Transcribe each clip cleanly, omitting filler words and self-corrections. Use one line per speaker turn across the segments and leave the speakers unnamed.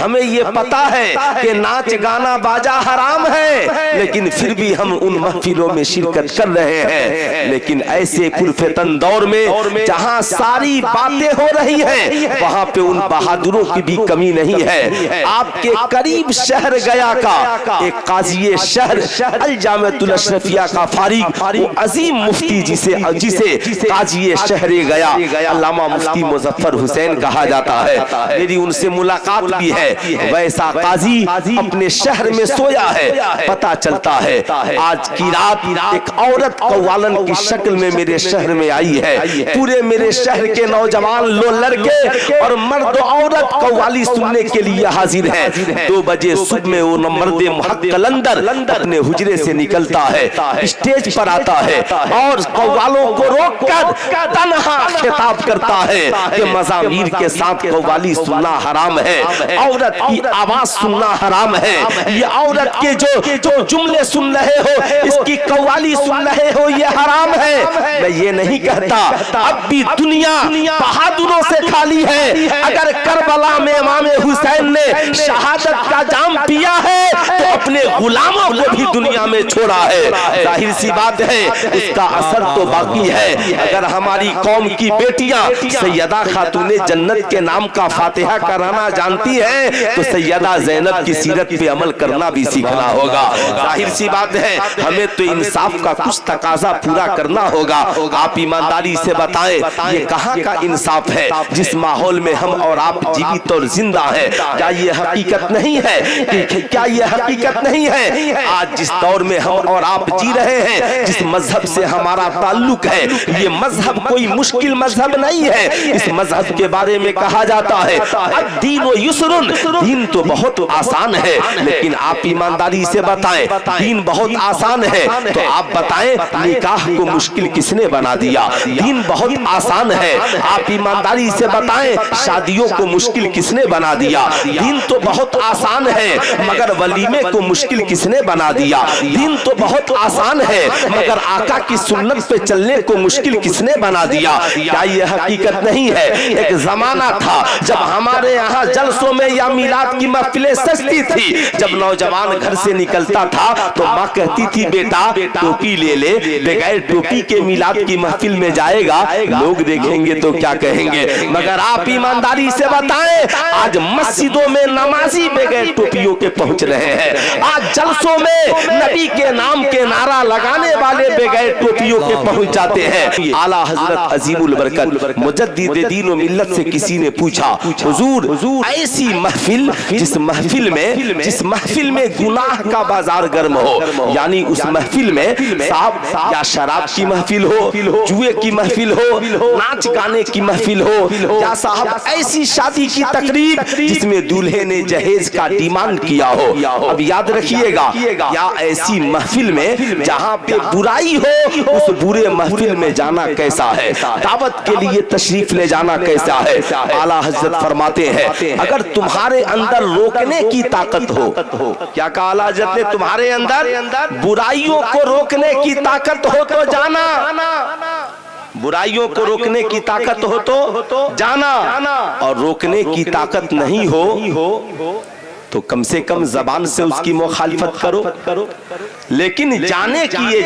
ہمیں یہ پتا ہے کہ ناچ گانا باجا حرام ہے، لیکن پھر بھی ہم ان محفلوں میں شرکت کر رہے ہیں۔ لیکن ایسے پرفتن دور میں جہاں ساری باتیں ہو رہی ہیں، وہاں پہ ان بہادروں کی بھی کمی نہیں ہے۔ آپ کے قریب شہر گیا کا ایک قاضی شہر الجامعۃ الاشرفیہ کا فارغ، وہ عظیم مفتی جسے قاضی شہر گیا علامہ مفتی مظفر حسین کہا جاتا ہے، میری ان سے ملاقات بھی ہے۔ ویسا قاضی اپنے شہر میں سویا ہے، پتا چلتا ہے آج کی رات ایک عورت قوالن کی شکل میں میرے شہر میں آئی ہے۔ پورے میرے شہر کے نوجوان لڑکے اور مرد و عورت قوالی سننے کے لیے حاضر ہیں۔ 2 بجے صبح میں وہ مرد محق قلندر اپنے حجرے سے نکلتا ہے، اسٹیج پر آتا ہے اور قوالوں کو روک کر تنہا خطاب کرتا ہے کہ مزامیر کے ساتھ قوالی سننا حرام ہے، عورت کی آواز سننا حرام ہے، یہ عورت کے جو جملے سن رہے ہو، اس کی قوالی سن رہے ہو، یہ حرام ہے۔ میں یہ نہیں کہتا اب بھی دنیا بہادروں سے خالی ہے۔ اگر کربلا میں امام حسین نے شہادت کا جام پیا ہے تو اپنے غلاموں کو بھی دنیا میں چھوڑا ہے۔ ظاہر سی بات ہے اس کا اثر تو باقی ہے۔ اگر ہماری قوم کی بیٹیاں سیدہ خاتون جنت کے نام کا فاتحہ کرانا جانتی ہیں تو سیدہ زینب کی سیرت پہ عمل کرنا بھی سیکھنا ہوگا۔ ظاہر سی بات ہے ہمیں تو انصاف کا کچھ تقاضا پورا کرنا ہوگا۔ آپ ایمانداری سے بتائیں یہ کہاں کا انصاف ہے جس ماحول میں ہم اور آپ جیوت اور زندہ ہیں؟ کیا یہ حقیقت نہیں ہے؟ کیا یہ حقیقت نہیں ہے؟ آج جس دور میں ہم اور آپ جی رہے ہیں، جس مذہب سے ہمارا تعلق ہے، یہ مذہب کوئی مشکل مذہب نہیں ہے۔ اس مذہب کے بارے میں کہا جاتا ہے الدین و یسرن، دین تو بہت آسان ہے، لیکن آپ ایمانداری سے بتائیں دین بہت آسان ہے تو آپ بتائیں نکاح کو مشکل کس نے بنا دیا؟ دین بہت آسان ہے، آپ ایمانداری سے بتائیں شادیوں کو مشکل کس نے بنا دیا؟ دین تو بہت آسان ہے مگر ولیمے کو مشکل کس نے بنا دیا؟ دین تو بہت آسان ہے مگر آقا کی سنت پہ چلنے کو مشکل کس نے بنا دیا؟ کیا یہ حقیقت نہیں ہے؟ ایک زمانہ تھا جب ہمارے یہاں جلسوں میں یا میلاد کی محفلیں سجتی تھی، جب نوجوان گھر سے نکلتا تھا تو ماں کہتی تھی بیٹا ٹوپی لے لے، بغیر ٹوپی کے میلاد کی محفل میں جائے گا لوگ دیکھیں گے تو کیا کہیں گے؟ مگر آپ ایمانداری سے بتائیں آج مسجدوں میں نمازی بغیر ٹوپیوں کے پہنچ رہے ہیں، آج جلسوں میں نبی کے نام کے نعرہ لگانے والے بغیر ٹوپیوں کے پہنچ جاتے ہیں۔ اعلیٰ حضرت عظیم البرکت مجدد دین و ملت سے کسی نے پوچھا حضور ایسی محفل جس محفل میں گناہ کا بازار گرم ہو، یعنی اس محفل میں صاحب یا شراب کی محفل ہو، جوئے کی محفل ہو، ناچ گانے کی محفل ہو، یا صاحب ایسی شادی کی تقریب جس میں دولہے نے جہیز کا ڈیمانڈ کیا ہو، اب یاد رکھیے گا یا ایسی محفل میں جہاں پہ برائی ہو اس برے محفل میں جانا کیسا ہے؟ دعوت کے لیے تشریف لے جانا کیسا ہے؟ اعلیٰ حضرت فرماتے ہیں اگر تمہارے اندر روکنے کی طاقت ہو، کیا کہا اعلیٰ حضرت نے؟ تمہارے اندر برائیوں کو روکنے کی طاقت ہو تو جانا، برائیوں کو روکنے کی طاقت ہو تو جانا، اور روکنے کی طاقت نہیں ہو تو کم سے کم زبان سے اس کی مخالفت کرو، لیکن جانے کی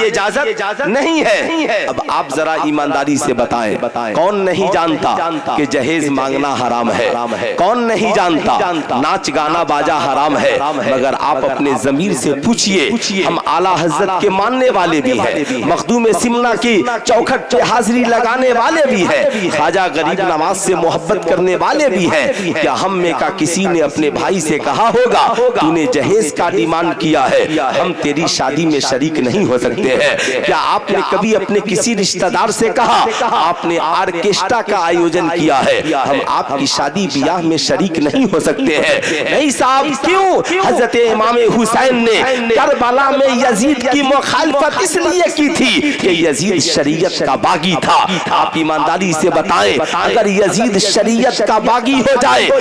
اجازت نہیں ہے۔ اب آپ ذرا ایمانداری سے بتائیں کون نہیں جانتا کہ جہیز مانگنا حرام ہے؟ کون نہیں جانتا ناچ گانا باجا حرام ہے؟ مگر آپ اپنے ضمیر سے پوچھئے، ہم اعلیٰ حضرت کے ماننے والے بھی ہیں، مخدوم سمنا کی چوکھٹ پہ حاضری لگانے والے بھی ہیں، خواجہ غریب نواز سے محبت کرنے والے بھی ہیں، کیا ہم میں کا کسی نے اپنے بھائی سے کہا ہوگا تو نے جہیز کا ڈیمانڈ کیا ہے ہم تیری شادی میں شریک نہیں ہو سکتے ہیں؟ کیا آپ نے کبھی اپنے کسی رشتہ دار سے کہا آپ نے آرکیسٹرا کا آیوجن کیا ہے ہم آپ کی شادی بیاہ میں شریک نہیں ہو سکتے ہیں؟ نہیں صاحب، کیوں؟ حضرت امام حسین نے کربلا میں یزید کی مخالفت اس لیے کی تھی کہ یزید شریعت کا باغی تھا۔ آپ ایمانداری سے بتائیں اگر یزید شریعت کا باغی ہو جائے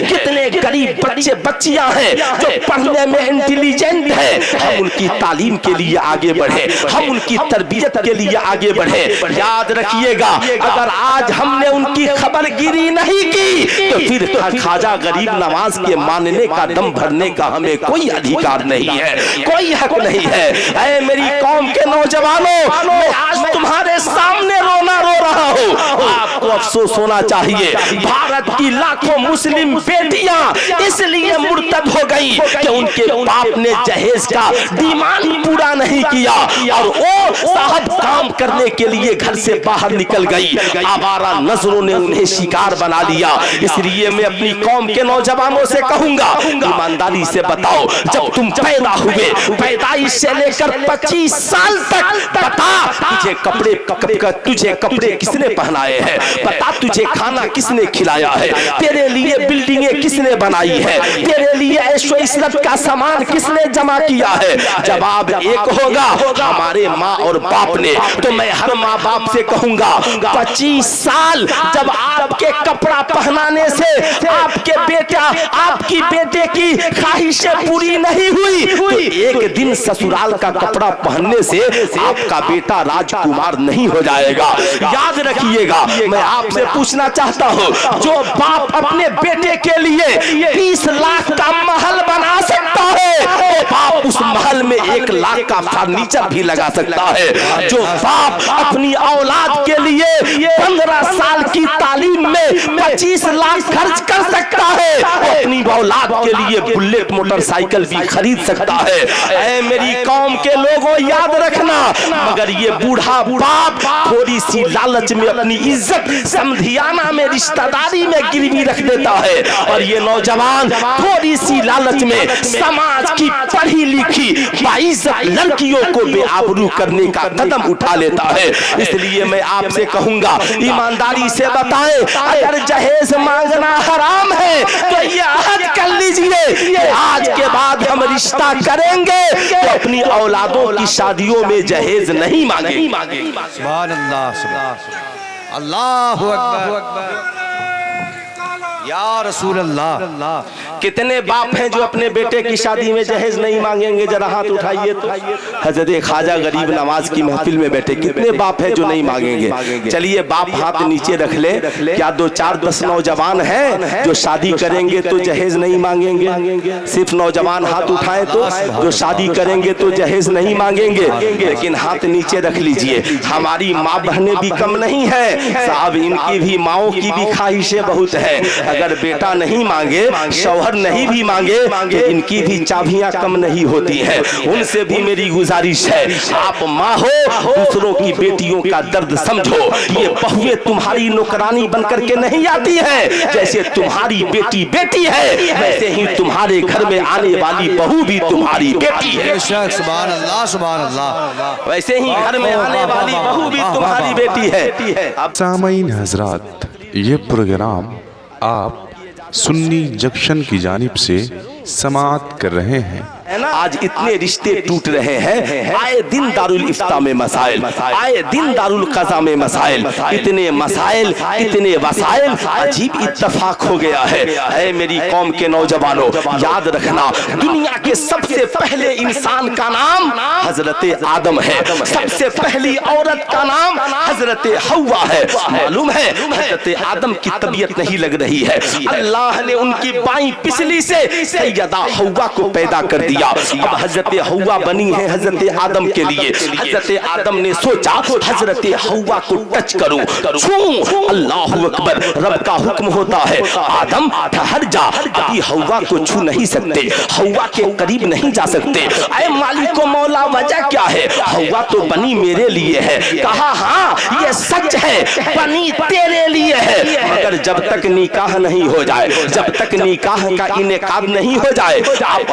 کتنے غریب بچے بچیاں ہیں جو پڑھنے میں انٹیلیجنٹ ہیں, ہم ان کی تعلیم کے لیے آگے بڑھے, ہم ان کی تربیت کے لیے آگے بڑھے. یاد رکھیے گا اگر آج ہم نے ان کی خبر گیری نہیں کی تو پھر خواجہ غریب نواز کے ماننے کا دم بھرنے کا ہمیں کوئی ادھیکار نہیں ہے, کوئی حق نہیں ہے. اے میری قوم کے نوجوانوں, میں آج تمہارے سامنے رونا رو رہا ہوں. آپ کو افسوس ہونا چاہیے, بھارت کی لاکھوں مسلم بیٹیاں اس لیے مرتد ہو گئی کہ ان کے باپ نے جہیز کا ڈیمانڈ پورا نہیں کیا اور وہ صاحب کام کرنے کے لیے گھر سے باہر نکل گئی. آوارہ نظروں نے انہیں شکار بنا لیا. اس لیے میں اپنی قوم کے نوجوانوں سے کہوں گا, ایمانداری سے بتاؤ, جب تم پیدا ہوئے پیدائش سے لے کر 25 سال تک بتا تجھے کپڑے کس نے پہنائے ہیں, بتا تجھے کھانا کس نے کھلایا ہے, تیرے لیے بلڈنگیں کس نے بنائی ہے, تیرے لیے عیش و عشرت کا سامان کس نے جمع کیا ہے. جواب ایک ہوگا ہمارے ماں اور باپ نے. تو میں ہر ماں باپ سے کہوں گا 25 سال جب آپ کے کپڑا پہنانے سے آپ کے بیٹا آپ کی بیٹے کی خواہشیں پوری نہیں ہوئی تو ایک دن سسرال کا کپڑا پہننے سے آپ کا بیٹا راجکمار نہیں ہو جائے گا. یاد رکھیے گا, میں آپ سے پوچھنا چاہتا ہوں, جو باپ اپنے بیٹے کے لیے 20 لاکھ کا محل بنا سکتا ہے, باپ اس محل میں 1 لاکھ کا فرنیچر بھی لگا سکتا ہے. جو باپ اپنی اولاد کے لیے 15 سال کی تعلیم میں 25 لاکھ خرچ کر سکتا ہے, اپنی اولاد کے لیے بلیٹ موٹر سائیکل بھی خرید سکتا ہے. اے میری قوم کے لوگوں یاد رکھنا, مگر یہ بوڑھا باپ تھوڑی سی لالچ میں اپنی عزت سمدھیانہ میں رشتہ داری میں گروی رکھ دیتا ہے, اور یہ نوجوان تھوڑی سی لالچ میں سماج کی پڑھی لکھی باعزت لڑکیوں کو بے آبرو کرنے کا قدم اٹھا لیتا ہے. اس لیے میں آپ سے کہوں گا, ایمانداری سے بتائیں, اگر جہیز مانگنا حرام ہے تو یہ عہد کر لیجئے کہ آج کے بعد ہم رشتہ کریں گے تو اپنی اولادوں کی شادیوں میں جہیز نہیں مانگیں.
سبحان اللہ, اللہ اکبر, یا رسول اللہ.
کتنے باپ ہیں جو اپنے بیٹے کی شادی میں جہیز نہیں مانگیں گے؟ ذرا ہاتھ اٹھائیے تو. حضرت خواجہ غریب نواز کی محفل میں بیٹھے کتنے باپ ہیں جو نہیں مانگیں گے؟ چلیے باپ ہاتھ نیچے رکھ لے. کیا 2 4 10 نوجوان ہیں جو شادی کریں گے تو جہیز نہیں مانگیں گے؟ صرف نوجوان ہاتھ اٹھائیں تو جو شادی کریں گے تو جہیز نہیں مانگیں گے. لیکن ہاتھ نیچے رکھ لیجئے, ہماری ماں بہنیں بھی کم نہیں ہیں صاحب, ان کی بھی ماؤں کی بھی خواہشیں بہت ہیں. اگر بیٹا نہیں مانگے, شوہر نہیں بھی مانگے تو ان کی بھی چابیاں کم نہیں ہوتی ہیں. ان سے بھی میری گزارش ہے, آپ ماں ہو, دوسروں کی بیٹیوں کا درد سمجھو. یہ بہویں تمہاری نوکرانی بن کر کے نہیں آتی ہیں, جیسے تمہاری بیٹی بیٹی ہے ویسے ہی تمہارے گھر میں آنے والی بہو بھی تمہاری بیٹی ہے.
سبحان اللہ, سبحان اللہ.
ویسے ہی گھر میں آنے والی بہو بھی تمہاری بیٹی ہے.
سامعین حضرات, یہ پروگرام آپ سنی جنکشن کی جانب سے سماعت کر رہے ہیں.
آج اتنے رشتے ٹوٹ رہے ہیں, آئے دن دارالفتہ میں مسائل, آئے دن دارالقضا میں مسائل, اتنے مسائل اتنے وسائل, عجیب اتفاق ہو گیا ہے. اے میری قوم کے نوجوانوں یاد رکھنا, دنیا کے سب سے پہلے انسان کا نام حضرت آدم ہے, سب سے پہلی عورت کا نام حضرت حوا ہے. معلوم ہے حضرت آدم کی طبیعت نہیں لگ رہی ہے, اللہ نے ان کی بائیں پسلی سے سیدہ حوا کو پیدا کر دیا. اب حضرت حوا بنی ہے حضرت آدم کے لیے. حضرت آدم نے سوچا حضرت حوا کو ٹچ کروں, چھوں. اللہ اکبر, رب کا حکم ہوتا ہے, آدم ٹھہر جا, ابھی حوا کو چھو نہیں سکتے, حوا کے قریب نہیں جا سکتے. اے مالک و مولا وجہ کیا ہے؟ حوا تو بنی میرے لیے ہے. کہا ہاں یہ سچ ہے, بنی تیرے لیے ہے, مگر جب تک نکاح نہیں ہو جائے, جب تک نکاح کا انعقاد نہیں ہو جائے, آپ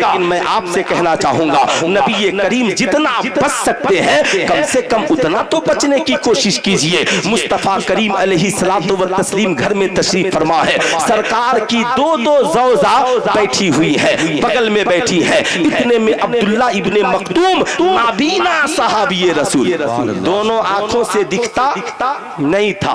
لیکن میں آپ سے کہنا چاہوں گا نبی کریم جتنا بچ سکتے ہیں کم سے کم اتنا تو بچنے کی کوشش کیجئے. مصطفیٰ کریم علیہ الصلوۃ والتسلیم گھر میں تشریف فرما ہے. سرکار کی دو زوجہ بیٹھی ہوئی ہے, بغل میں بیٹھی ہے. اتنے میں عبداللہ ابن مکتوم نابینا صحابی رسول, دونوں آنکھوں سے دکھتا نہیں تھا,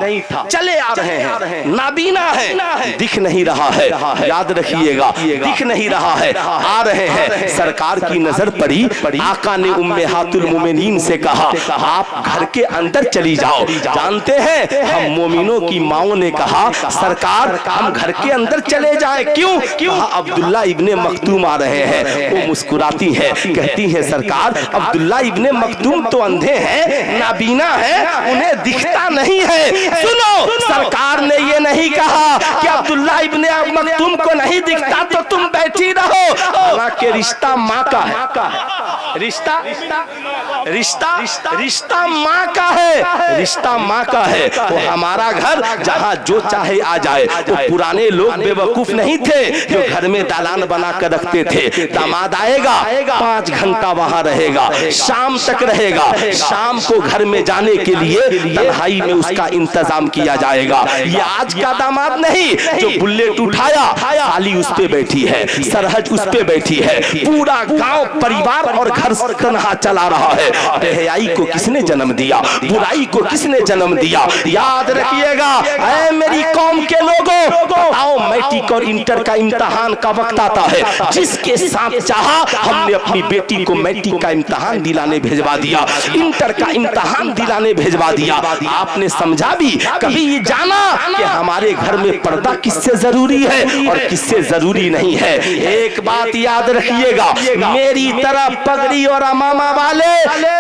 چلے آ رہے ہیں, نابینا ہے, دکھ نہیں رہا ہے, یاد رکھیے گا دکھ نہیں رہا ہے, آ رہے ہیں. سرکار کی نظر پڑی, آقا نے امہات المومنین سے کہا آپ گھر کے اندر چلی جاؤ. جانتے ہیں ہم مومنوں کی ماؤں نے کہا سرکار ہم گھر کے اندر چلے جائیں, کیوں؟ کہا عبداللہ ابن مکتوم آ رہے ہیں. وہ مسکراتی ہے, کہتی ہے سرکار عبداللہ ابن مکتوم تو اندھے ہیں, نابینا ہے, انہیں دکھتا نہیں ہے. سنو, سرکار نے یہ نہیں کہا کہ عبداللہ ابن مکتوم کو نہیں دکھتا تو تم بیٹھی رہو. حالانکہ رشتہ ماں کا ہے, رشتہ ماں کا ہے, رشتہ ماں کا ہے. وہ ہمارا گھر جہاں جو چاہے آ جائے. وہ پرانے لوگ بے وقوف نہیں تھے جو گھر میں دالان بنا کر رکھتے تھے. داماد آئے گا 5 گھنٹہ وہاں رہے گا, شام تک رہے گا, شام کو گھر میں جانے کے لیے تنہائی میں اس کا انتظام کیا جائے گا. یہ آج کا داماد نہیں جو بلیٹ اٹھایا خالی اس پہ بیٹھی ہے, سرحج اس پہ بیٹھی ہے, پورا گاؤں پریوار اور گھر تنہا چلا رہا ہے. بے حیائی کو کس نے جنم دیا, برائی کو کس نے جنم دیا؟ یاد رکھیے گا اے میری قوم کے لوگوں, آؤ میٹرک اور انٹر کا امتحان کا وقت آتا ہے. جس کے ساتھ چاہا ہم نے اپنی بیٹی کو میٹرک کا امتحان دلانے بھیجوا دیا, انٹر کا امتحان دلانے بھیجوا دیا. آپ نے سمجھا بھی کبھی یہ جانا کہ ہمارے گھر میں پردہ کس سے ضروری ہے اور کس سے ضروری نہیں ہے؟ ایک بات یاد رکھیے گا, میری طرح پگڑی اور امامہ والے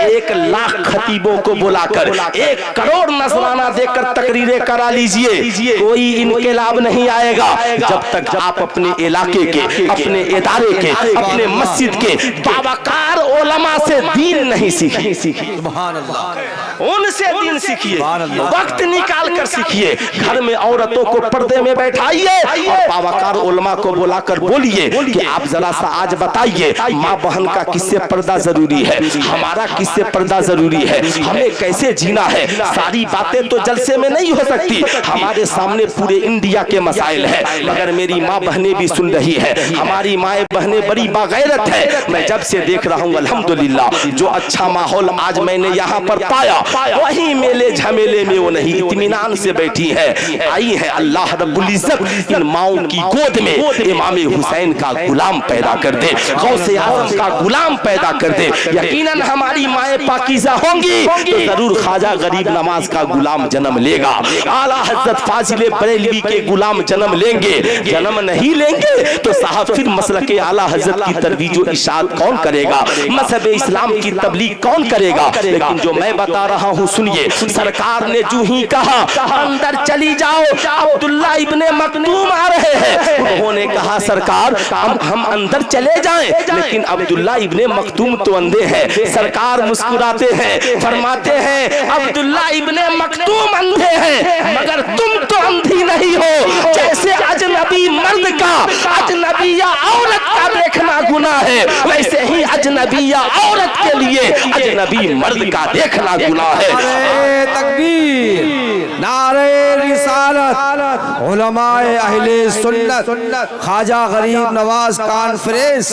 1 لاکھ خطیبوں کو بلا کر 1 کروڑ نذرانہ دے کر تقریریں کرا لیجئے, کوئی انقلاب نہیں آئے گا جب تک آپ اپنے علاقے کے, اپنے ادارے کے, اپنے مسجد کے باوقار علماء سے دین نہیں سیکھیں.
سبحان اللہ,
ان سے دین سیکھیے, وقت نکال کر سیکھیے. گھر میں عورتوں کو پردے میں بیٹھائیے اور باوقار علماء کو بلا کر بولیے کہ آپ ذرا سا آج بتائیے ماں بہن کا کس سے پردہ ضروری ہے, ہمارا کس سے پردہ ضروری ہے, ہمیں کیسے جینا ہے. ساری باتیں تو جلسے میں نہیں ہو سکتی, ہمارے سامنے پورے انڈیا کے مسائل ہیں, مگر میری ماں بہنیں بھی سن رہی ہے. ہماری مائیں بہنیں بڑی باغیرت ہے. میں جب سے دیکھ رہا ہوں الحمدللہ جو اچھا ماحول آج میں نے یہاں پر پایا, وہی میلے جھمیلے میں وہ نہیں, اطمینان سے بیٹھی ہے. آئی ہے اللہ رب العزت ان ماؤں کی گود میں امام حسین کا غلام پیدا کر دے, غوث اعظم کا غلام پیدا کر دے. یقیناً ہماری مائیں پاکیزہ ہوں گی تو ضرور خواجہ غریب نواز کا غلام جنم لے گا, اعلیٰ حضرت فاضل بریلوی کے غلام جنم لیں گے. جنم نہیں لیں گے تو صاحب پھر مسلک اعلیٰ حضرت کی ترویج و اشاعت کون کرے گا, مذہب اسلام کی تبلیغ کون کرے گا؟ لیکن جو میں بتا رہا ہوں سنیے, سرکار نے جو ہی کہا اندر چلی جاؤ, عبداللہ ابن مکتوم آ رہے ہیں, انہوں نے کہا سرکار ہم اندر چلے جائیں, لیکن عبداللہ ابن مکتوم تو اندھے ہیں. سرکار مسکراتے ہیں, فرماتے ہیں عبداللہ ابن مکتوم اندھے ہیں مگر تم تو اندھی نہیں ہو. جیسے اجنبی مرد کا اجنبیہ عورت کا دیکھنا گناہ ہے, ویسے ہی اجنبیہ عورت کے لیے اجنبی مرد کا دیکھنا گناہ ہے.
نعرہ تکبیر, نعرہ رسالت, علماء اہل سنت, خواجہ غریب نواز کانفرنس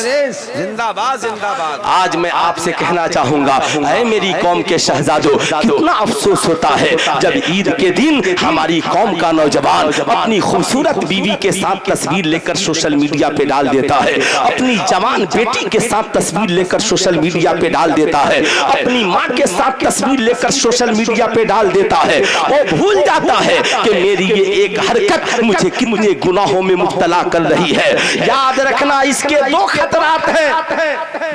زندہ باد, زندہ باد.
آج میں آپ سے کہنا چاہوں گا اے میری قوم کے شہزادوں, کتنا افسوس ہوتا ہے جب عید کے دن ہماری قوم کا نوجوان اپنی خوبصورت بیوی کے ساتھ تصویر لے کر سوشل میڈیا پہ ڈال دیتا ہے, اپنی جوان بیٹی کے ساتھ تصویر لے کر سوشل میڈیا پہ ڈال دیتا ہے, اپنی ماں کے ساتھ تصویر لے کر سوشل میڈیا پہ ڈال دیتا ہے. وہ بھول جاتا ہے کہ میری یہ ایک حرکت مجھے کتنے گناہوں میں مبتلا کر رہی ہے. یاد رکھنا اس کے 2 خطرات ہیں.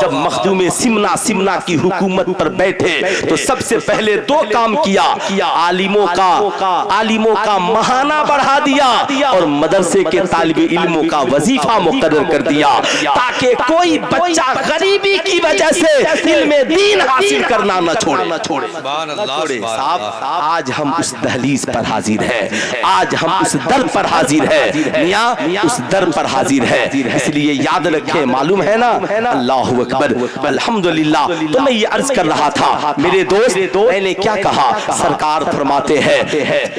جب مخدوم سمنا کی حکومت پر بیٹھے تو سب سے پہلے دو کام کیا، عالموں کا ماہانہ بڑھا دیا اور مدرسے کے طالب علموں کا وظیفہ مقرر کر دیا تاکہ کوئی بچہ غریبی کی وجہ سے علم دین حاصل کرنا نہ چھوڑے۔ صاحب آج ہم اس دہلیز پر حاضر ہیں، آج ہم اس در پر حاضر ہیں، میاں اس در پر حاضر ہے، اس لیے یاد رکھیں، معلوم ہے نا، اللہ اکبر الحمدللہ۔ تو میں یہ عرض کر رہا تھا میرے دوست، میں نے کیا کہا؟ سرکار فرماتے ہیں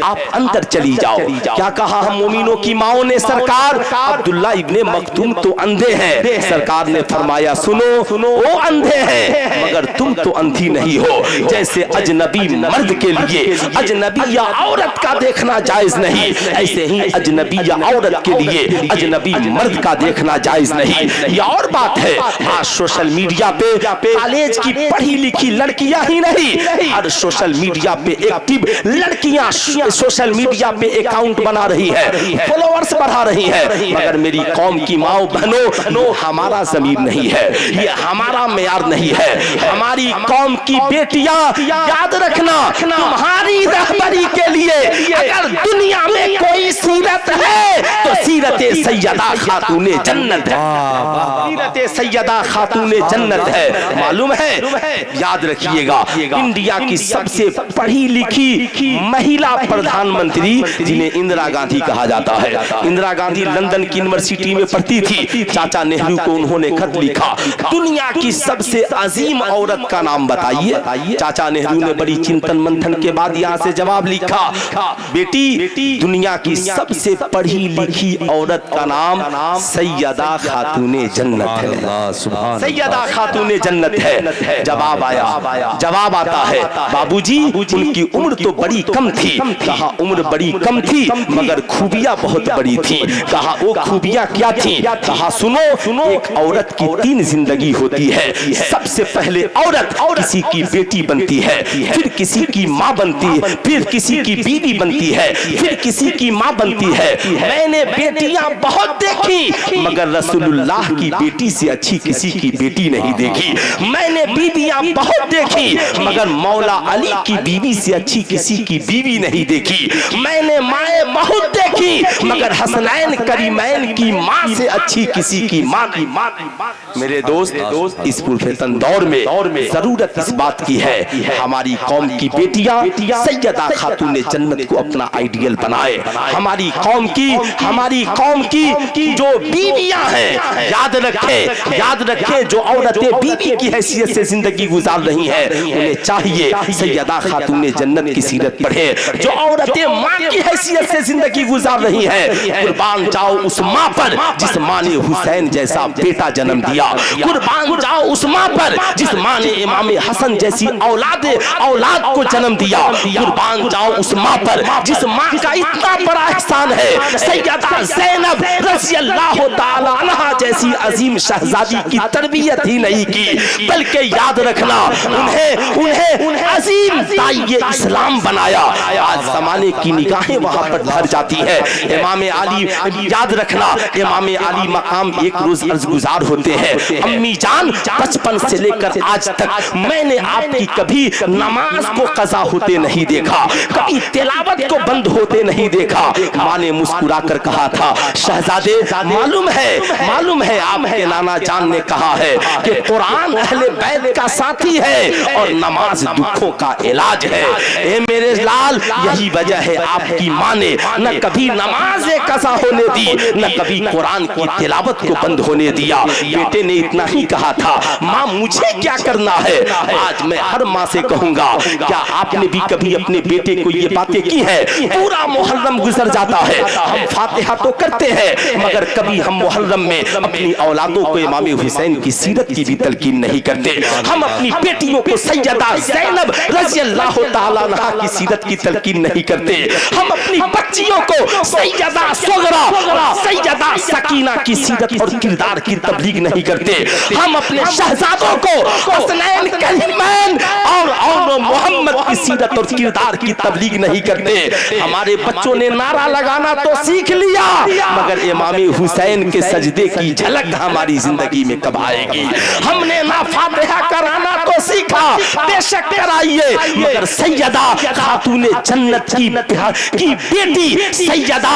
آپ اندر چلی جاؤ۔ کیا کہا ہم مومنوں کی ماؤں نے؟ سرکار عبداللہ ابن مکتوم تو اندھے ہیں، سرکار نے فرمایا سنو وہ اندھے ہیں مگر تم تو اندھی نہیں ہو۔ جیسے اجنبی مرد کے لیے اجنبی یا عورت کا دیکھنا جائز نہیں، ایسے ہی اجنبی یا عورت کے لیے اجنبی مرد کا دیکھنا جائز نہیں۔ یہ اور بات ہے، آج سوشل میڈیا پہ کالج کی پڑھی لکھی لڑکیاں ہی نہیں، ہر سوشل میڈیا پہ ایکٹیو لڑکیاں سوشل میڈیا پہ اکاؤنٹ بنا رہی ہے، فالوورز بڑھا رہی ہے، مگر میری قوم کی ماؤں بہنوں ہمارا ضمیر نہیں ہے، یہ ہمارا معیار نہیں ہے۔ ہماری قوم کی بیٹیاں یاد رکھنا، تمہاری رہبری کے لیے اگر دنیا میں کوئی سیرت ہے تو سیرت سیدہ خاتون جنت ہے، سیرت سیدہ خاتون جنت ہے۔ معلوم ہے، یاد رکھیے گا، انڈیا کی سب سے پڑھی لکھی مہیلا پردھان منتری جنہیں اندرا گاندھی کہا جاتا ہے، اندرا گاندھی لندن کی یونیورسٹی میں پڑھتی تھی، چاچا نہرو کو انہوں نے خط لکھا، دنیا کی سب سے عظیم عورت کا نام بتائیے۔ چاچا نہرو نے بڑی چنتن منتھن کے بعد یہاں سے جواب لکھا، بیٹی دنیا کی سب سے پڑھی لکھی عورت کا نام سیدہ خاتون جنت ہے، سیدہ خاتون جنت ہے۔ جواب آتا ہے بابو جی ان کی عمر تو بڑی کم تھی، کہا عمر بڑی کم تھی مگر خوبیاں بہت بڑی تھی، کہا وہ خوبیاں کیا تھیں؟ کہا سنو، ایک عورت کی 3 زندگی ہوتی ہے، سب سے پہلے عورت کسی کی بیٹی بنتی ہے، پھر کسی کی ماں بنتی ہے، پھر کسی کی بیوی بنتی ہے، پھر کسی کی ماں بنتی ہے۔ میں نے بیٹیاں بہت دیکھی مگر رسول اللہ کی بیٹی سے اچھی کسی کی بیٹی نہیں دیکھی، میں نے بیویاں بہت دیکھی مگر مولا علی کی بیوی سے اچھی کسی کی بیوی نہیں دیکھی، میں نے مائیں بہت دیکھی مگر حسنین کریمین کی ماں سے اچھی کسی کی ماں کی۔ میرے دوست اس پرفتن دور میں ضرورت اس بات کی ہے ہماری قوم کی بیٹیاں سیدہ خاتون جنت کو اپنا آئیڈیل بنائے۔ ہماری قوم کی جو بیویاں ہیں یاد رکھیں جو عورتیں بیوی کی حیثیت سے زندگی گزار رہی ہیں انہیں چاہیے سیدہ خاتون جنت کی سیرت پڑھیں۔ جو عورتیں ماں کی حیثیت سے زندگی گزار رہی ہیں قربان جاؤ اس ماں پر جس ماں نے حسین جیسا بیٹا جنم دیا، قربان جاؤ اس ماں پر جس ماں نے امام حسن جیسی اولاد کو جنم دیا، قربان جاؤ اس ماں پر جس ماں کا اتنا بڑا احسان ہے سیدہ زینب رضی اللہ تعالی عنہا جیسی عظیم شہزادی کی تربیت ہی نہیں کی، بلکہ یاد رکھنا انہیں عظیم داعی اسلام بنایا۔ آج زمانے کی نگاہیں وہاں پر بھر جاتی ہے۔ امام علی یاد رکھنا، امام علی مقام ایک روز عرض گزار ہوتے ہیں، امی جان بچپن سے لے کر آج تک میں نے آپ کی کبھی نماز کو قضا ہوتے نہیں دیکھا، کبھی تلاوت کو بند ہوتے نہیں دیکھا۔ ماں نے مسکرا کر کہا تھا شہزادے معلوم ہے آپ کے نانا جان نے کہا ہے کہ قرآن اہل بیت کا ساتھی ہے اور نماز دکھوں کا علاج ہے۔ اے میرے لال یہی وجہ ہے آپ کی ماں نے نہ کبھی نماز قضا ہونے دی نہ کبھی قرآن کی تلاوت کو بند ہونے دیا۔ بیٹے نے اتنا ہی کہا تھا ماں مجھے کیا کرنا ہے؟ آج میں ہر ماں سے کہوں گا کیا آپ نے بھی کبھی اپنے بیٹے کو یہ باتیں کی ہے؟ پورا محرم گزر جاتا ہے، ہم فاتحہ تو کرتے ہیں مگر کبھی ہم محرم میں اپنی اولادوں کو امام حسین کی سیرت کی بھی تلقین نہیں کرتے، ہم اپنی بیٹیوں کو سیدہ زینب رضی اللہ تعالیٰ عنہا کی سیرت کی تلقین نہیں کرتے، ہم اپنی بچیوں کو سیدہ سغرا اور سیدہ سکینہ کی سیرت اور کردار کی تبلیغ نہیں کرتے، ہم اپنے شہزادوں کو حسنین کریمین اور محمد کی سیرت اور کردار کی تبلیغ نہیں کرتے۔ ہمارے بچوں نے نعرہ لگانا تو سیکھ لیا مگر امام حسین کے سجدے کی جھلک ہماری زندگی میں کب آئے ہم نے نہ فاتحہ کرانا تو سیکھا، بے شک کرائیے، مگر سیدہ خاتون جنت کی بیٹی سیدہ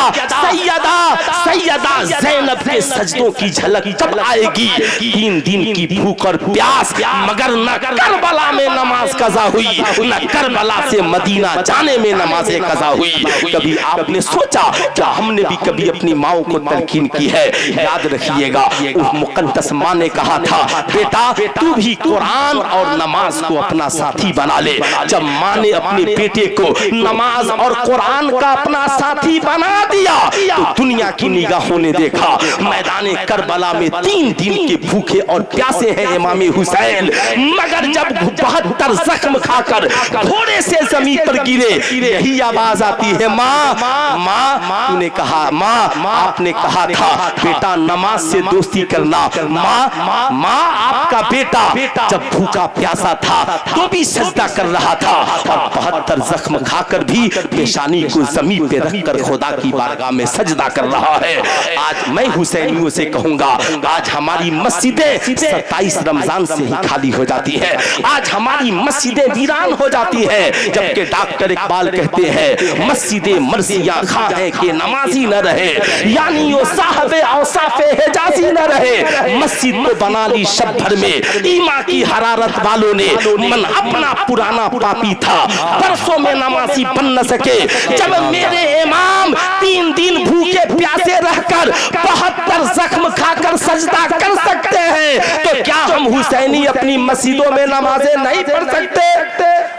زینب کے سجدوں کی جھلک کب آئے گی؟ 3 دن کی بھوک اور پیاس، مگر نہ کربلا میں نماز قضا ہوئی، نہ کربلا سے مدینہ جانے میں نماز قضا ہوئی۔ کبھی آپ نے سوچا کیا ہم نے بھی کبھی اپنی ماؤں کو تلقین کی ہے؟ یاد رکھیے گا اس مقدس ماں نے کہا تھا بیٹا تو بھی قرآن اور نماز کو اپنا ساتھی بنا لے۔ جب ماں نے اپنے بیٹے کو نماز اور قرآن کا اپنا ساتھی بنا دیا تو دنیا کی نگاہوں نے دیکھا میدان کربلا میں 3 دن کے بھوکے اور پیاسے ہیں امام حسین، مگر جب 72 زخم کھا کر گھوڑے سے زمین پر گرے یہی آواز آتی ہے ماں ماں، تو نے کہا ماں آپ نے کہا تھا بیٹا نماز سے دوستی کرنا، ماں آپ کا بیٹا جب بھوکا پیاسا تھا تو بھی سجدہ کر رہا تھا اور 72 زخم کھا کر بھی پیشانی کو زمین پہ رکھ کر خدا کی بارگاہ میں سجدہ کر رہا ہے۔ آج میں حسینیوں سے کہوں گا آج ہماری مسجدیں 27 رمضان سے ہی خالی ہو جاتی ہے، آج ہماری مسجدیں ویران ہو جاتی ہے، جبکہ ڈاکٹر اقبال کہتے ہیں مسجدیں مرثیہ خواہ ہے کہ نمازی نہ رہے، یعنی وہ صاحب اوصاف حجازی نہ رہے۔ مسجد کو بنا لی شب بھر میں ایمان کی حرارت والوں نے، من اپنا پرانا پاپی تھا برسوں میں نمازی بن نہ سکے۔ جب میرے امام 3 دن بھوکے پیاسے رہ کر 72 زخم کھا کر سجدہ کر سکتے ہیں تو کیا ہم حسینی اپنی مسجدوں میں نمازیں نہیں پڑھ سکتے؟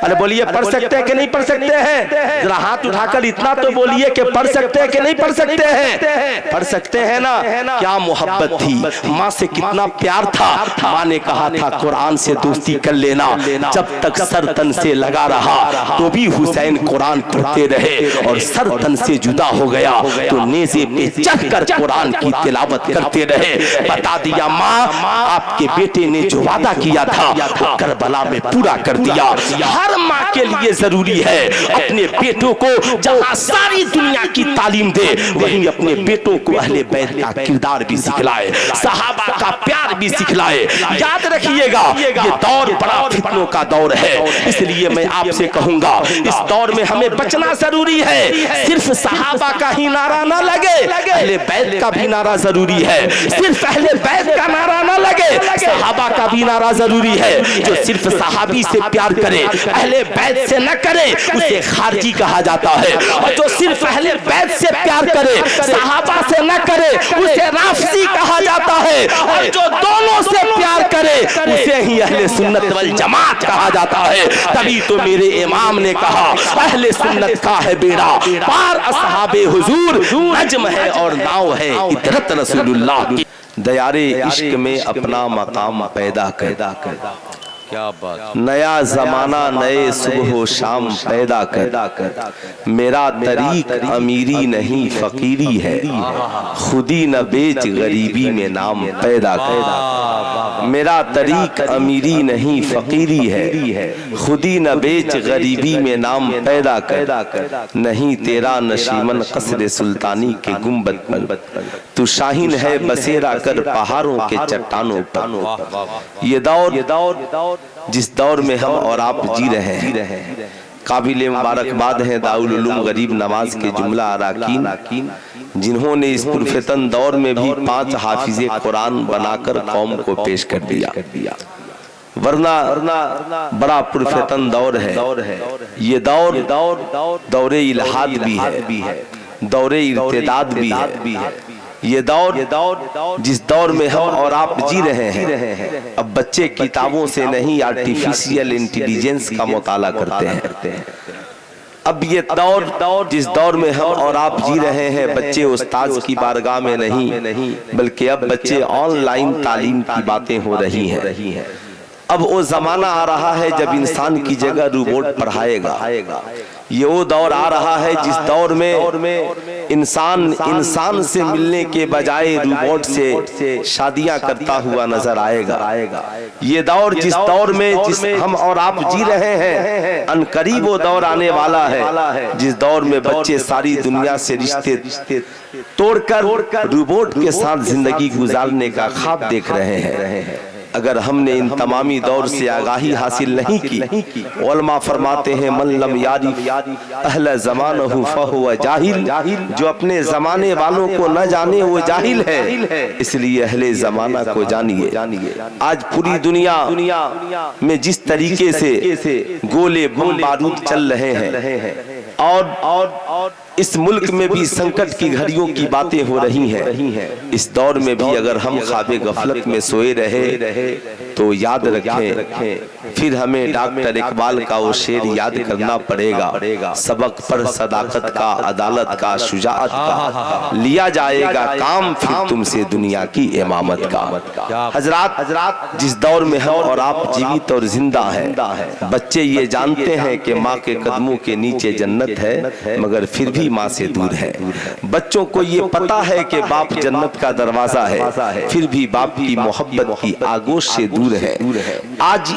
ارے بولیے پڑھ سکتے ہیں کہ نہیں پڑھ سکتے ہیں؟ ذرا ہاتھ اٹھا کر اتنا تو بولیے کہ پڑھ سکتے ہیں کہ نہیں پڑھ سکتے ہیں؟ پڑھ سکتے ہیں نا؟ کیا محبت تھی، ماں سے کتنا پیار تھا۔ ماں نے کہا تھا قرآن سے دوستی کر لینا، جب تک سر تن سے لگا رہا تو بھی حسین قرآن پڑھتے رہے اور سر تن سے جدا ہو گیا تو نیزے پہ چڑھ کر قرآن کی تلاوت کرتے رہے۔ بتا دیا ماں آپ کے بیٹے نے جو وعدہ کیا تھا وہ کربلا میں پورا کر دیا۔ ہر ماں کے لیے ضروری ہے اپنے بیٹوں کو جہاں ساری دنیا کی تعلیم دے وہیں اپنے بیٹوں کو اہل بیت کا کردار بھی سکھلائے، صحابہ کا پیار بھی سکھلائے۔ یاد رکھیے گا یہ دور بڑا فتنوں کا دور ہے، اس لیے میں آپ سے کہوں گا اس دور میں ہمیں بچنا ضروری ہے۔ صرف صحابہ کا ہی نعرہ نہ لگے، اہل بیت کا بھی نعرہ ضروری ہے۔ صرف اہل بیت کا نعرہ نہ لگے، صحابہ کا بھی نعرہ ضروری ہے۔ جو صرف صحابی سے پیار کرے اہل بیت سے نہ کرے اسے خارجی کہا جاتا ہے، اور جو صرف اہل بیت سے پیار کرے صحابہ سے نہ کرے اسے رافضی کہا جاتا ہے، اور جو دونوں سے پیار کرے اسے ہی اہل سنت والجماعت کہا جاتا ہے۔ تبھی تو میرے امام نے کہا اہل سنت کا ہے بیڑا پار، اصحاب حضور نجم ہے اور ناؤ ہے عطرت رسول اللہ کی۔ دیارے عشق میں اپنا مقام پیدا کر،
کیا بات،
نیا زمانہ نئے صبح و شام پیدا کر۔ میرا طریق امیری نہیں فقیری ہے، خودی نہ بیچ غریبی میں نام پیدا کر۔ میرا طریق امیری نہیں فقیری ہے، خودی نہ بیچ غریبی میں نام پیدا کر۔ نہیں تیرا نشیمن قصر سلطانی کے گنبد پر، تو شاہین ہے بسیرا کر پہاڑوں کے چٹانوں پر۔ یہ دور جس دور میں ہم اور آپ جی رہے ہیں قابل مبارکباد ہیں دارالعلوم غریب نواز کے جملہ اراکین، جنہوں نے اس پرفتن دور میں بھی 5 حافظ قرآن بنا کر قوم کو پیش کر دیا، ورنہ بڑا پرفتن دور ہے یہ دور الہاد بھی ہے، دور ارتداد بھی ہے۔ یہ دور جس دور میں ہم اور آپ جی رہے ہیں، اب بچے کتابوں سے نہیں آرٹیفیشل انٹیلیجنس کا مطالعہ کرتے ہیں۔ اب یہ دور جس دور میں ہم اور آپ جی رہے ہیں، بچے استاذ کی بارگاہ میں نہیں بلکہ اب بچے آن لائن تعلیم کی باتیں ہو رہی ہیں۔ اب وہ زمانہ آ رہا ہے جب انسان کی جگہ روبوٹ پڑھائے گا۔ یہ وہ دور آ رہا ہے جس دور میں انسان سے ملنے کے بجائے روبوٹ سے شادیاں کرتا ہوا نظر آئے گا۔ یہ دور جس دور میں جس ہم اور آپ جی رہے ہیں، ان قریب وہ دور آنے والا ہے جس دور میں بچے ساری دنیا سے رشتے توڑ کر روبوٹ کے ساتھ زندگی گزارنے کا خواب دیکھ رہے ہیں۔ اگر ہم نے ان تمامی دور سے آگاہی حاصل نہیں کی، علماء فرماتے ہیں من لم یعرف اہل زمانہ فہو جاہل، جو اپنے زمانے والوں کو نہ جانے وہ جاہل ہے، اس لیے اہل زمانہ کو جانیے۔ آج پوری دنیا میں جس طریقے سے گولے بم بارود چل رہے ہیں اور اس ملک میں بھی سنکٹ کی گھڑیوں کی باتیں ہو رہی ہیں، اس دور میں بھی اگر ہم خواب غفلت میں سوئے رہے تو یاد رکھیں پھر ہمیں ڈاکٹر اقبال کا وہ شعر یاد کرنا پڑے گا، سبق پر صداقت کا، عدالت کا، شجاعت کا، لیا جائے گا کام پھر تم سے دنیا کی امامت کا۔ حضرات جس دور میں ہم اور آپ جیوت اور زندہ ہیں، بچے یہ جانتے ہیں کہ ماں کے قدموں کے نیچے جنت ہے، مگر پھر بھی ماں سے دور ہے۔ بچوں کو یہ پتا ہے کہ باپ جنت کا دروازہ ہے، پھر بھی باپ کی محبت کی آگوش سے دور ہے۔ آج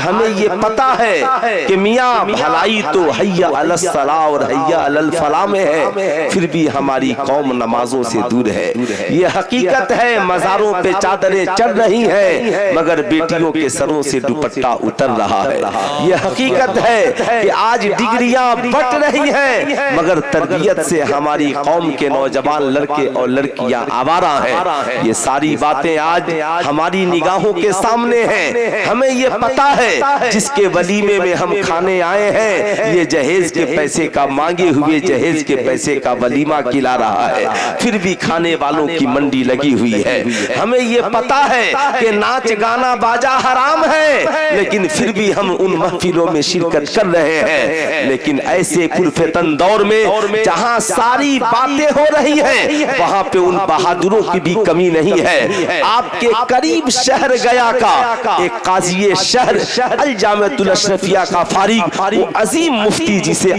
ہمیں یہ پتا ہے کہ میاں بھلائی تو حی علی الصلاح اور حی علی الفلاح میں ہے، پھر بھی ہماری قوم نمازوں سے دور ہے۔ یہ حقیقت ہے مزاروں پہ چادریں چڑھ رہی ہیں، مگر بیٹیوں کے سروں سے دوپٹہ اتر رہا ہے۔ یہ حقیقت ہے کہ آج ڈگریاں بٹ رہی ہیں، مگر تربیت سے ہماری قوم کے نوجوان لڑکے اور لڑکیاں آوارہ ہیں۔ یہ ساری باتیں آج ہماری نگاہوں کے سامنے ہیں۔ ہمیں یہ پتا ہے جس کے ولیمے میں ہم کھانے آئے ہیں، یہ جہیز کے پیسے کا مانگے ہوئے جہیز کے پیسے کا ولیمہ کھلا رہا ہے، پھر بھی کھانے والوں کی منڈی لگی ہوئی ہے۔ ہمیں یہ پتا ہے کہ ناچ گانا باجا حرام ہے، لیکن پھر بھی ہم ان محفلوں میں شرکت کر رہے ہیں۔ لیکن ایسے پرفتن دور میں جہاں ساری باتیں ہو رہی ہیں، وہاں پہ ان بہادروں کی بھی کمی نہیں ہے۔ آپ کے قریب شہر گیا کا ایک قاضی شہر الجامعۃ الاشرفیہ کا فارغ، وہ عظیم مفتی جسے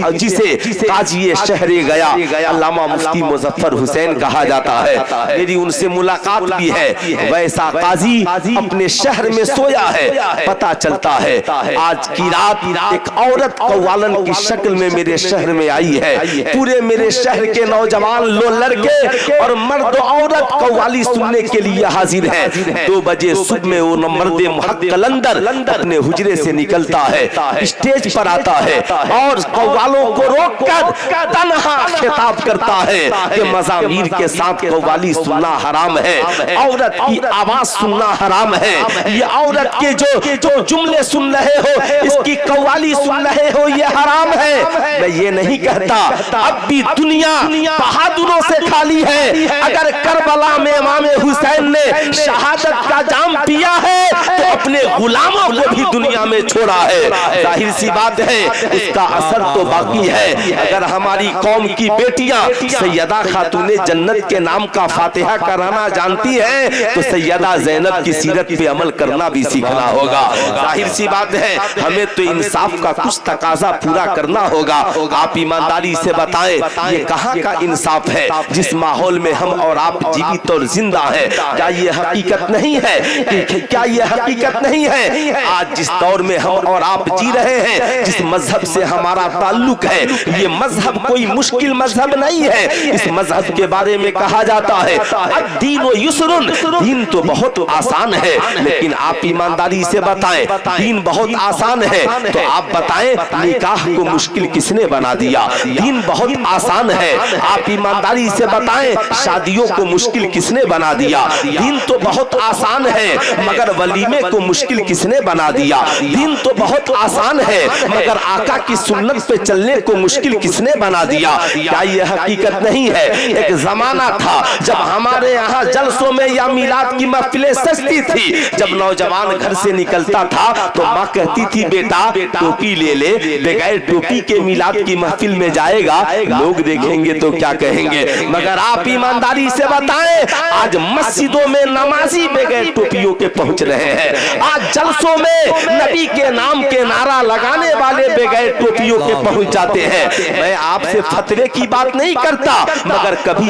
قاضی شہر گیا علامہ مفتی مظفر حسین کہا جاتا ہے، میری ان سے ملاقات بھی ہے۔ ویسا قاضی اپنے شہر میں سویا ہے، پتہ چلتا ہے آج کی رات ایک عورت قوالن کی شکل میں میرے شہر میں آئی ہے۔ پورے میرے شہر کے نوجوان لڑکے اور مرد و عورت قوالی سننے کے لیے حاضر ہیں۔ 2 بجے صبح میں وہ مرد محق قلندر اپنے حجرے سے نکلتا ہے، اسٹیج پر آتا ہے اور قوالوں کو روک کر تنہا خطاب کرتا ہے کہ مزامیر کے ساتھ قوالی سننا حرام ہے، عورت کی آواز سننا حرام ہے۔ یہ عورت کے جو جملے سن رہے ہو، اس کی قوالی سن رہے ہو، یہ حرام ہے۔ میں یہ نہیں کہتا اب بھی دنیا بہادروں سے خالی ہے۔ اگر کربلا میں امام حسین نے شہادت کا جام پیا ہے تو اپنے غلاموں کو بھی دنیا میں چھوڑا ہے۔ ظاہر سی بات ہے اس کا اثر تو باقی ہے۔ اگر ہماری قوم کی بیٹیاں سیدہ خاتون جنت کے نام کا فاتحہ کرانا جانتی ہیں تو سیدہ زینب کی سیرت پہ عمل کرنا بھی سیکھنا ہوگا۔ ظاہر سی بات ہے ہمیں تو انصاف کا کچھ تقاضا پورا کرنا ہوگا۔ آپ ایمانداری سے بتائیں یہ کہاں کا انصاف ہے جس ماحول میں ہم اور آپ جیوت اور زندہ ہیں؟ کیا یہ حقیقت نہیں ہے؟ کیا یہ حقیقت نہیں ہے؟ آج جس دور میں ہم اور آپ جی رہے ہیں، جس مذہب سے ہمارا تعلق ہے، یہ مذہب کوئی مشکل مذہب نہیں ہے۔ اس مذہب کے بارے میں کہا جاتا ہے الدین و یسرن، دین تو بہت آسان ہے، لیکن آپ ایمانداری سے بتائیں دین بہت آسان ہے تو آپ بتائیں نکاح کو مشکل کس نے بنا دیا؟ دین بہت آسان ہے، آپ ایمانداری سے بتائیں شادیوں کو مشکل کس نے بنا دیا؟ دین تو بہت آسان ہے، مگر ولیمے کو مشکل کس نے بنا دیا؟ دین تو بہت آسان ہے، مگر آقا کی سنت پہ چلنے کو مشکل کس نے بنا دیا؟ کیا یہ حقیقت نہیں ہے؟ ایک زمانہ تھا جب ہمارے یہاں جلسوں میں یا میلاد کی محفلیں سجتی تھی، جب نوجوان گھر سے نکلتا تھا تو ماں کہتی تھی بیٹا ٹوپی لے لے، بغیر ٹوپی کے میلاد کی محفل میں جائے گا لوگ دیکھیں گے تو کیا کہیں گے؟ مگر آپ ایمانداری سے بتائیں آج مسجدوں میں نمازی بغیر ٹوپیوں کے پہنچ رہے ہیں، آج جلسوں میں نبی کے نام کے نعرہ لگانے والے بغیر ٹوپیوں کے پہنچ جاتے ہیں۔ میں آپ سے فتوے کی بات نہیں کرتا، مگر کبھی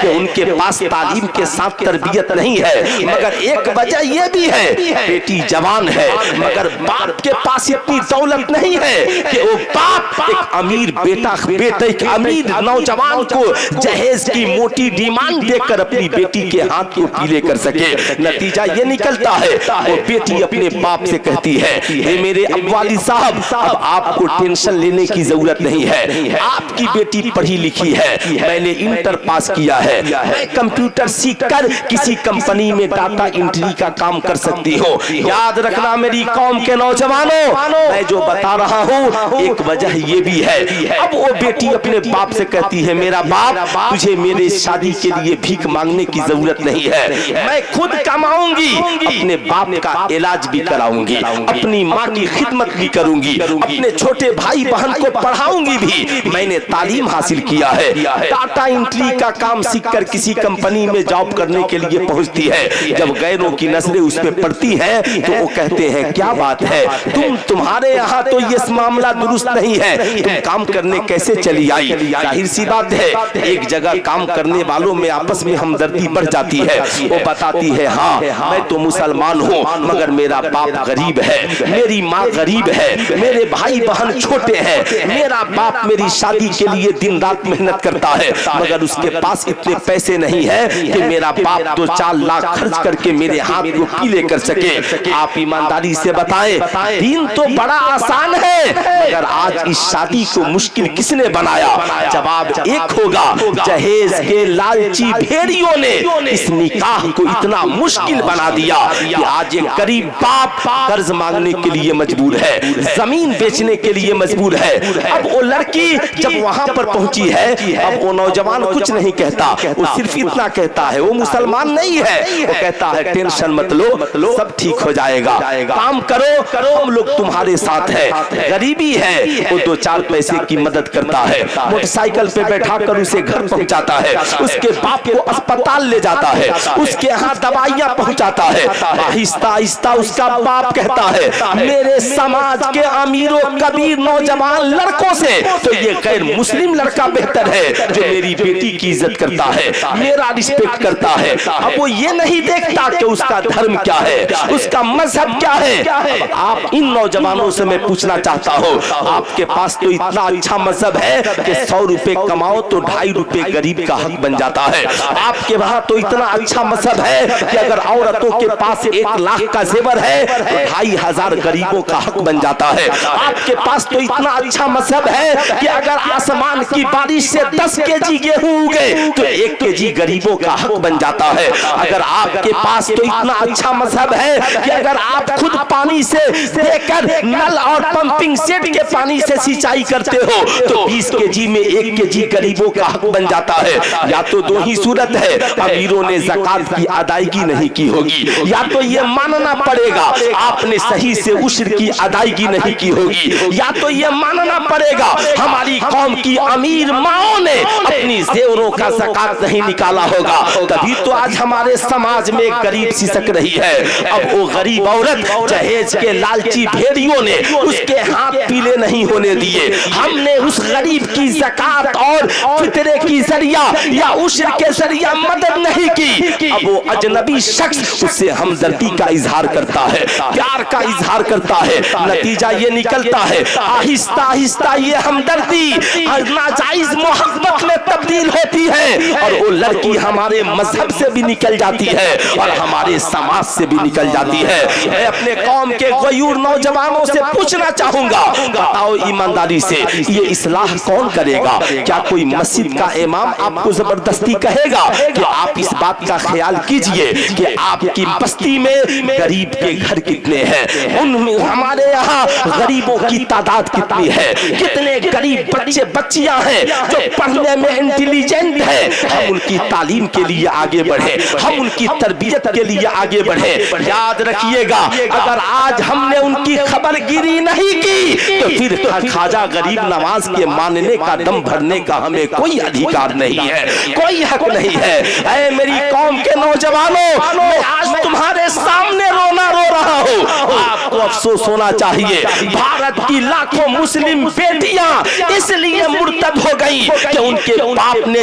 کہ ان کے پاس تعلیم کے ساتھ تربیت نہیں ہے، مگر ایک وجہ یہ بھی ہے بیٹی جوان ہے مگر باپ کے پاس اتنی دولت نہیں ہے کہ وہ باپ ایک امیر بیٹے ایک امیر نوجوان کو جہیز کی موٹی ڈیمانڈ دے کر اپنی بیٹی کے ہاتھ کو پیلے کر سکے۔ نتیجہ یہ نکلتا ہے وہ بیٹی اپنے باپ سے کہتی ہے اے میرے والد صاحب اب آپ کو ٹینشن لینے کی ضرورت نہیں ہے، آپ کی بیٹی پڑھی لکھی ہے، میں نے انٹر پاس کیا ہے، میں کمپیوٹر سیکھ کر کسی کمپنی میں ڈاٹا انٹری کا کام کر سکتی ہوں۔ یاد رکھنا میری قوم کے نوجوانوں، میں جو بتا رہا ہوں ایک وجہ یہ بھی ہے۔ اب وہ بیٹی اپنے باپ سے کہتی ہے میرا باپ تجھے میرے شادی کے لیے بھیک مانگنے کی ضرورت نہیں ہے، میں خود کماؤں گی، اپنے باپ کا علاج بھی کراؤں گی، اپنی ماں کی خدمت بھی کروں گی، اپنے چھوٹے بھائی بہن کو پڑھاؤں گی بھی، میں نے تعلیم حاصل کیا ہے۔ ڈاٹا انٹری کا کام سیکھ کر کسی کمپنی میں جاب کرنے کے لیے پہنچتی ہے، جب غیروں کی نظریں اس پہ پڑتی ہیں تو وہ کہتے ہیں کیا بات ہے تمہارے یہاں تو یہ معاملہ درست نہیں ہے، تم کام کرنے کیسے چلی آئی؟ ظاہر سی بات ہے ایک جگہ کام کرنے والوں میں آپس میں ہمدردی بڑھ جاتی ہے۔ وہ بتاتی ہے ہاں میں تو مسلمان ہوں مگر میرا باپ غریب ہے، میری ماں غریب ہے، میرے بھائی بہن چھوٹے ہیں، میرا باپ میری شادی کے لیے دن رات محنت کرتا ہے مگر اس کے پاس اتنے پیسے نہیں ہے کہ میرا باپ 2-4 لاکھ خرچ کر کے میرے ہاتھ کو پیلے کر سکے۔ آپ ایمانداری سے بتائیں دین تو بڑا آسان ہے مگر آج اس شادی کو مشکل کس نے بنایا؟ جواب ایک ہوگا جہیز کے لالچی بھیڑیوں نے اس نکاح کو اتنا مشکل بنا دیا کہ آج ایک غریب باپ قرض مانگنے کے لیے مجبور ہے، زمین بیچنے کے لیے مجبور ہے۔ اب وہ لڑکی جب وہاں پر پہنچی ہے اب وہ نوجوان کچھ نہیں کہتا، وہ صرف اتنا کہتا ہے وہ مسلمان نہیں ہے، وہ کہتا ہے ٹینشن مت لو سب ٹھیک ہو جائے گا، کام کرو ہم لوگ تمہارے ساتھ ہیں۔ غریبی ہے وہ 2-4 پیسے کی مدد کرتا ہے، موٹر سائیکل پہ بیٹھا کر اسے گھر پہنچاتا ہے، اس کے باپ کو اسپتال لے جاتا ہے، اس کے ہاں دوائیاں پہنچاتا ہے۔ آہستہ آہستہ اس کا باپ کہتا ہے میرے سماج کے امیر و کبیر نوجوان لڑکوں سے تو یہ غیر مسلم لڑکا بہتر ہے جو میری بیٹی کی عزت کرتا ہے، میرا رسپیکٹ کرتا ہے۔ اب وہ یہ نہیں دیکھتا کہ اس کا دھرم کیا ہے، اس کا مذہب کیا ہے۔ آپ ان نوجوانوں سے میں پوچھنا چاہتا ہوں آپ کے پاس تو اتنا اچھا مذہب ہے کہ 100 روپے کماؤ تو 2.5 روپے غریب کا حق بن جاتا ہے، آپ کے وہاں تو اتنا اچھا مذہب ہے کہ اگر عورتوں کے پاس 1 لاکھ کا زیور ہے تو 2,500 غریبوں کا حق بن جاتا ہے، آپ کے پاس تو اتنا اچھا مذہب ہے کہ اگر آسمان کی بارش سے 10 kg گیہوں اگے تو 1 kg غریبوں کا حق بن جاتا ہے۔ اگر آپ کے پاس تو اتنا اچھا مذہب ہے کہ اگر آپ خود پانی سے دے کر نل اور پمپنگ سیٹ کے پانی سے سینچائی کرتے ہو تو 20 kg میں 1 kg غریبوں کا حق بن جاتا ہے۔ یا تو دو ہی صورت ہے امیروں نے زکات کی ادائیگی نہیں کی ہوگی، یا تو یہ ماننا پڑے گا آپ نے صحیح سے عشر کی ادائیگی نہیں کی ہوگی، یا تو یہ ماننا پڑے گا ہماری قوم کی امیر ماؤں نے اپنی زیوروں کا زکات نہیں نکالا ہوگا، تبھی تو آج ہمارے سماج میں ایک غریب سسک رہی ہے۔ اب وہ غریب عورت جہیز کے لالچی بھیڑیوں نے اس کے ہاتھ پیلے نہیں ہونے دیے، ہم نے اس غریب کی زکات اور فطرے کی ذریعہ یا عشر کے ذریعہ مدد نہیں کی۔ اب وہ اجنبی شخص اس سے ہمدردی کا اظہار کرتا ہے، پیار کا اظہار کرتا ہے، نتیجہ یہ نکلتا ہے آہستہ آہستہ یہ ہمدردی ناجائز محبت میں تبدیل ہوتی ہے اور وہ لڑکی ہمارے مذہب سے بھی نکل جاتی ہے اور ہمارے سماج سے بھی نکل جاتی ہے۔ میں اپنے قوم کے غیور نوجوانوں سے پوچھنا چاہوں گا بتاؤ ایمانداری سے یہ اصلاح کون کرے گا؟ کیا کوئی مسجد کا امام آپ کو زبردستی کہے گا کہ آپ اس بات کا خیال کیجئے کہ آپ کی بستی میں غریب کے گھر کتنے ہیں، ہمارے یہاں غریبوں کی تعداد کتنی ہے، کتنے غریب بچے بچیاں ہیں جو پڑھنے میں انٹیلیجنٹ ہیں، ہم ان کی تعلیم کے لیے آگے بڑھیں، ہم ان کی تربیت کے لیے آگے بڑھیں۔ یاد رکھیے گا اگر آج ہم نے ان کی خبر گیری نہیں کی تو پھر خواجہ غریب نواز کے ماننے کا دم بھرنے کا ہمیں کوئی ادھیکار نہیں ہے، کوئی حق نہیں ہے۔ اے میری قوم کے نوجوانوں میں آج تمہارے سامنے رونا رو رہا ہوں، آپ کو افسوس ہونا چاہیے بھارت کی لاکھوں مسلم بیٹیاں اس لیے مرتد ہو گئی کہ ان کے باپ نے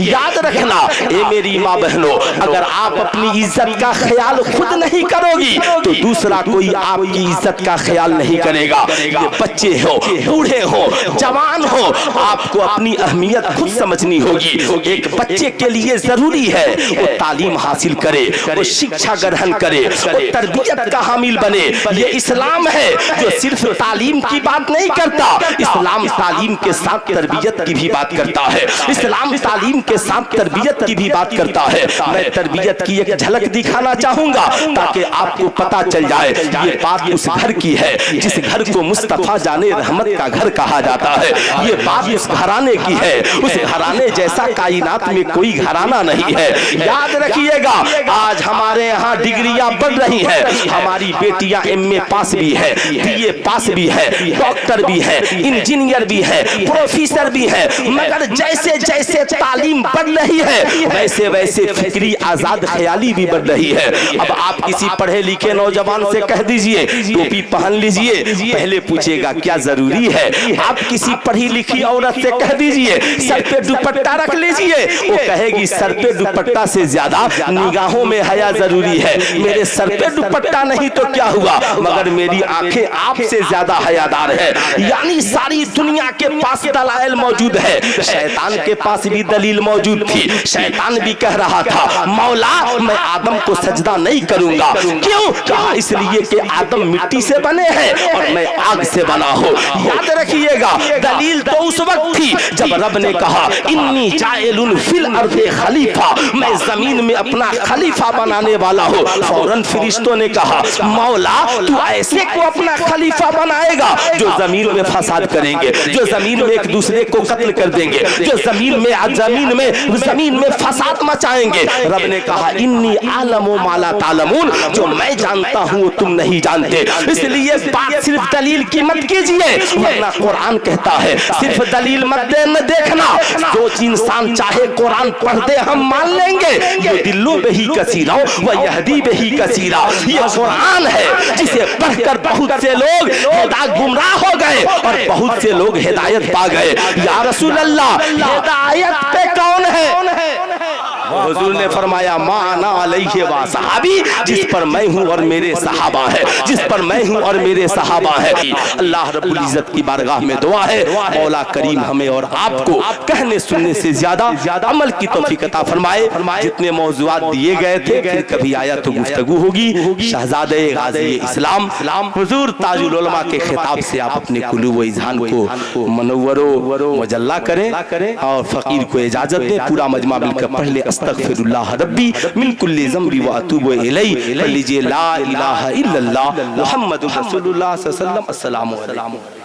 یاد رکھنا اے میری ماں بہنوں, اگر آپ اپنی عزت کا خیال خود نہیں کرو گی تو دوسرا کوئی آپ کی عزت کا خیال نہیں کرے گا. یہ بچے ہو, بوڑھے ہو, جوان ہو, آپ کو اپنی اہمیت خود سمجھنی ہوگی. ایک بچے کے لیے ضروری ہے وہ تعلیم حاصل کرے, وہ شکشا گرہن کرے, وہ تربیت کا حامل بنے. یہ اسلام ہے جو صرف تعلیم کی بات نہیں کرتا, اسلام تعلیم کے ساتھ تربیت کی بھی بات کرتا ہے. اسلام تعلیم کے ساتھ تربیت کی بھی بات کرتا ہے. میں تربیت کی ایک جھلک دکھانا چاہوں گا تاکہ آپ کو پتا چل جائے. یہ بات اس گھر کی ہے جس گھر کو مصطفیٰ جان رحمت کا گھر کہا جاتا ہے. یہ بات اس گھرانے کی ہے, اس گھرانے جیسا کائنات میں کوئی گھرانہ نہیں ہے. یاد رکھیے گا آج ہمارے یہاں ڈگریاں بڑھ رہی ہیں, ہماری بیٹیاں ایم اے پاس بھی ہے, بی اے پاس بھی ہے, ڈاکٹر بھی ہے, انجینئر بھی ہے, پروفیسر بھی ہے, مگر جیسے جیسے تعلیم بڑھ رہی ہے ویسے ویسے فکری آزاد خیالی بھی بڑھ رہی ہے. اب آپ کسی پڑھے لکھے نوجوان سے کہہ دیجئے ٹوپی پہن لیجئے, پہلے پوچھے گا کیا ضروری ہے. آپ کسی پڑھی لکھی عورت سے کہہ دیجئے سر پہ دوپٹہ رکھ لیجئے, وہ کہے گی سر پہ دوپٹہ سے زیادہ نگاہوں میں حیا ضروری ہے. میرے سر پہ دوپٹہ نہیں تو کیا ہوا, مگر میری آنکھیں آپ سے زیادہ حیادار ہے. یعنی ساری دنیا کے پاس دلائل موجود ہے, شیطان کے پاس بھی دلیل موجود تھی. شیطان بھی کہہ رہا تھا مولا میں آدم کو سجدہ نہیں کروں گا. کیوں؟ کہا اس لیے کہ آدم مٹی سے بنے ہیں اور میں آگ سے بنا ہوں. یاد رکھیے گا دلیل تو اس وقت تھی جب رب نے کہا انی جاعل فی الارض خلیفہ, میں زمین میں اپنا خلیفہ بنانے والا ہوں. فوراً فرشتوں نے کہا مولا تو ایسے کو اپنا خلیفہ بنائے گا جو زمین میں فساد کریں گے, جو زمین میں ایک دوسرے کو قتل کر دیں گے, جو زمین میں فساد مچائیں گے. رب نے کہا انی عالم ما لا تعلمون, جو میں جانتا ہوں تم نہیں جانتے. اس لیے بات صرف دلیل کی مت کیجئے, ورنہ قرآن کہتا ہے صرف دلیل مت دیکھنا, جو انسان چاہے قرآن پڑھ دے ہم مان لیں گے. یضل بہ کثیرا ویہدی بہ کثیرا, یہ قرآن ہے جسے پڑھ کر بہت سے لوگ گمراہ ہو گئے اور بہت سے لوگ ہدایت پا گئے. یا رسول اللہ ہدایت پہ کون ہے؟ حضور نے فرمایا ما انا علیہ و صحابی, جس پر میں ہوں اور میرے صحابہ ہیں, جس پر میں ہوں اور میرے صحابہ ہیں. اللہ رب العزت کی بارگاہ میں دعا ہے مولا کریم ہمیں اور آپ کو کہنے سننے سے زیادہ عمل کی توفیق عطا فرمائے. جتنے موضوعات دیے گئے تھے پھر کبھی آیا تو گفتگو ہوگی. شہزادہ غازی اسلام حضور تاج العلماء کے خطاب سے آپ اپنے قلوب و اذہان کو منور و مجلہ کریں اور فقیر کو اجازت دیں. پورا مجمع مل کر پڑھ لے استغفر اللہ ربی من کل ذنب واتوب الیہ. لیجیے لا الہ الا اللہ محمد رسول اللہ صلی اللہ علیہ وسلم. السلام علیکم.